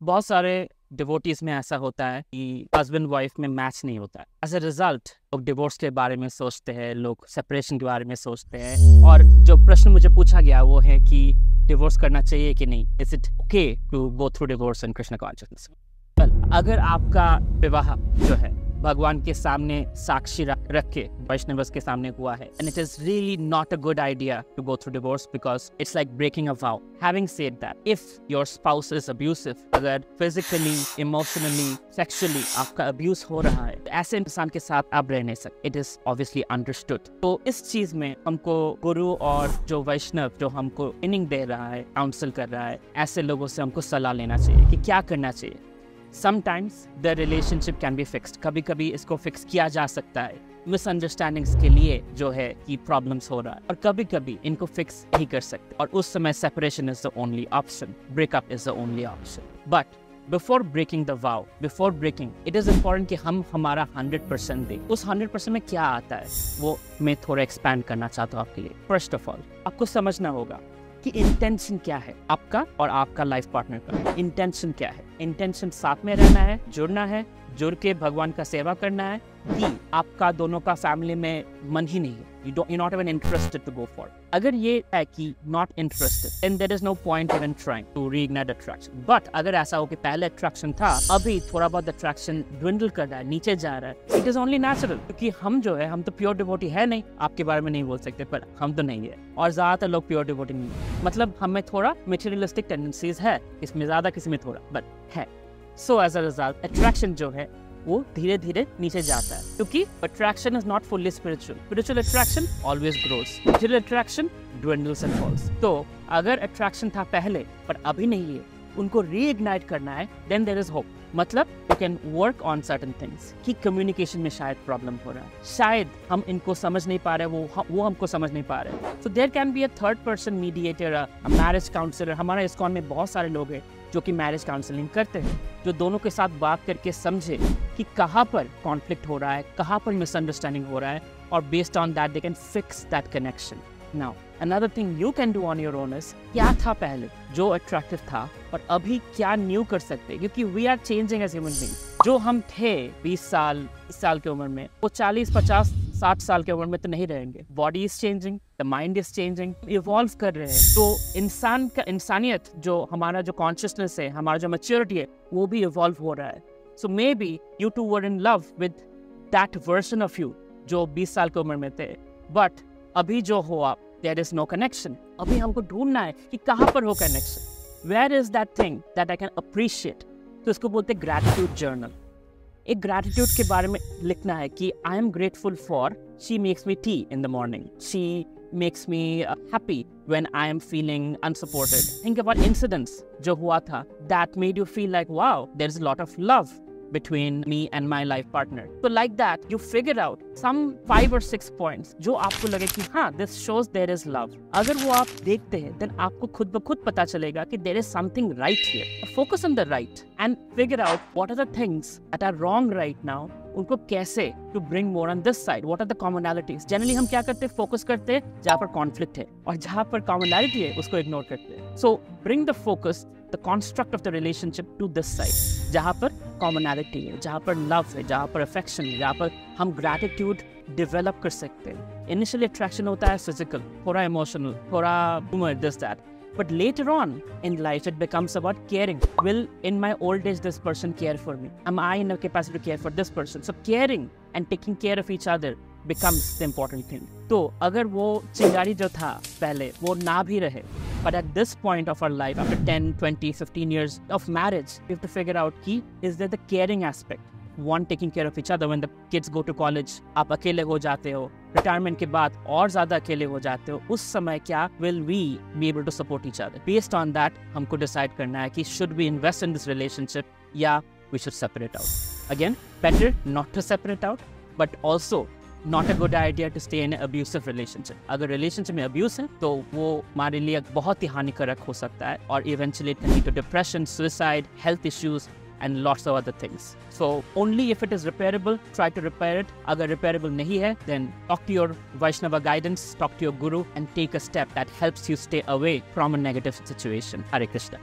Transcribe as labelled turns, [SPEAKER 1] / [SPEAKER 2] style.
[SPEAKER 1] बहुत सारे डिवोटीज में ऐसा होता है कि हस्बैंड वाइफ में मैच नहीं होता है। एज अ रिजल्ट लोग डिवोर्स के बारे में सोचते हैं, लोग सेपरेशन के बारे में सोचते हैं। और जो प्रश्न मुझे पूछा गया वो है कि डिवोर्स करना चाहिए कि नहीं, is it okay to go through divorce in Krishna consciousness. अगर आपका विवाह जो है भगवान के सामने साक्षी रख के वैष्णवस के सामने हुआ है, and it is really not a good idea to go through divorce because it's like breaking a vow. Having said that, if your spouse is abusive, अगर physically, emotionally, sexually आपका abuse हो रहा है, तो ऐसे इंसान के साथ आप रह नहीं सकते। It is obviously understood. तो इस चीज में हमको गुरु और जो वैष्णव जो हमको ट्रेनिंग दे रहा है, काउंसिल कर रहा है, ऐसे लोगों से हमको सलाह लेना चाहिए कि क्या करना चाहिए। Sometimes the relationship can be fixed. कभी कभी इसको फिक्स किया जा सकता है मिसअंडरस्टैंडिंग्स के लिए जो है कि प्रॉब्लम्स हो रहा है, और कभी कभी इनको फिक्स नहीं कर सकते, और उस समय separation is the only option, breakup is the only option. But before breaking the vow, before breaking, it is important कि हम हमारा 100% दें। उस 100% में क्या आता है वो मैं थोड़ा एक्सपैंड करना चाहता हूँ आपके लिए। फर्स्ट ऑफ ऑल आपको समझना होगा कि इंटेंशन क्या है आपका और आपका लाइफ पार्टनर का। इंटेंशन क्या है? इंटेंशन साथ में रहना है, जुड़ना है, जुड़ के भगवान का सेवा करना है, कि आपका दोनों का फैमिली में मन ही नहीं है, you're not even interested to go for it. अगर ये है कि not interested, then there is no point even trying to reignite attraction. But अगर ऐसा हो कि पहले attraction था, अभी थोड़ा बहुत attraction dwindle कर रहा है, नीचे जा रहा है, it is only natural. क्योंकि हम जो है, हम तो pure devotee है नहीं, आपके बारे में नहीं बोल सकते, पर हम तो नहीं है, और ज्यादातर लोग pure devotee नहीं है। मतलब हमें थोड़ा materialistic tendencies है, इसमें ज्यादा किसी में थोड़ा, but है। So as a result, attraction जो है वो धीरे धीरे नीचे जाता है, क्योंकि attraction is not fully spiritual. Spiritual attraction always grows, digital attraction dwindles and falls. तो अगर अट्रैक्शन था पहले पर अभी नहीं है, उनको रीइग्नाइट करना है, देन देयर इज होप। मतलब you can work on certain things कि कम्युनिकेशन में शायद प्रॉब्लम हो रहा है, शायद हम इनको समझ नहीं पा रहे, वो हमको समझ नहीं पा रहे। So there can be a third person mediator, a marriage counsellor. हमारे इस्कॉन में बहुत सारे लोग हैं जो कि मैरिज काउंसलिंग करते हैं, जो दोनों के साथ बात करके समझे कि कहाँ पर कॉन्फ्लिक्ट हो रहा है, कहाँ पर मिसअंडरस्टैंडिंग हो रहा है, और based on that they can fix that connection. Now another thing you can do on your own is, क्या था पहले जो अट्रैक्टिव था और अभी क्या न्यू कर सकते हैं, क्योंकि we are changing as human being. जो हम थे 20 साल की उम्र में, वो 40, 50, 60 साल की उम्र में तो नहीं रहेंगे। Body is changing, the mind is changing, evolve कर रहे हैं। तो इंसान का इंसानियत जो हमारा जो कॉन्शियसनेस है, हमारा जो मैच्योरिटी है, वो भी इवॉल्व हो रहा है। So may be you too were in love with that version of you जो 20 साल की उम्र में थे, बट अभी जो हो आप, देयर इज नो कनेक्शन। अभी हमको ढूंढना है कि कहाँ पर हो connection, where is that thing that I can appreciate. तो इसको बोलते हैं ग्रैटिट्यूड जर्नल। एक ग्रैटिट्यूड के बारे में लिखना है कि I am grateful for she makes me tea in the morning, she makes me happy when I am feeling unsupported. Think about incidents जो हुआ था that made you feel like wow, there is a lot of love between me and my life partner. So like that, you figure out some 5 or 6 points जो आपको लगे कि हाँ, this shows there is love. अगर वो आप देखते हैं, then आपको खुद ब खुद पता चलेगा कि there is something right here. Focus on the right and figure out what are the things that are wrong right now. उनको कैसे to bring more on this side. What are the commonalities? Generally हम क्या करते हैं, focus करते हैं जहाँ पर conflict है, और जहाँ पर commonality है उसको इग्नोर करते हैं। So bring the focus, the construct of the relationship to this side, जहाँ पर commonality है, जहाँ पर love है, जहाँ पर affection है, जहाँ पर हम gratitude develop कर सकते हैं। Initially attraction होता है physical, थोड़ा emotional, थोड़ा humor, this that. But later on in life, it becomes about caring. Will in my old age this person care for me? Am I in a capacity to care for this person? So caring and taking care of each other becomes the important thing. तो अगर वो चिंगारी जो था पहले वो ना भी रहे, but at this point of our life, after 10, 20, 15 years of marriage, we have to figure out कि is there the caring aspect? One taking care of each other when the kids go to college, आप अकेले हो जाते हो, retirement के बाद और ज्यादा अकेले हो जाते हो, उस समय क्या will we be able to support each other? Based on that, हमको डिसाइड करना है कि should we invest in this relationship या we should separate out. Again, better not to separate out, but also not a good idea to stay in an abusive relationship. अगर relationship में abuse है तो वो हमारे लिए बहुत ही हानिकारक हो सकता है, और eventually it can lead to depression, suicide, health issues, and lots of other things. So only if it is repairable, try to repair it. Agar repairable nahi hai, then talk to your Vaishnava guidance, talk to your guru, and take a step that helps you stay away from a negative situation. Hare Krishna.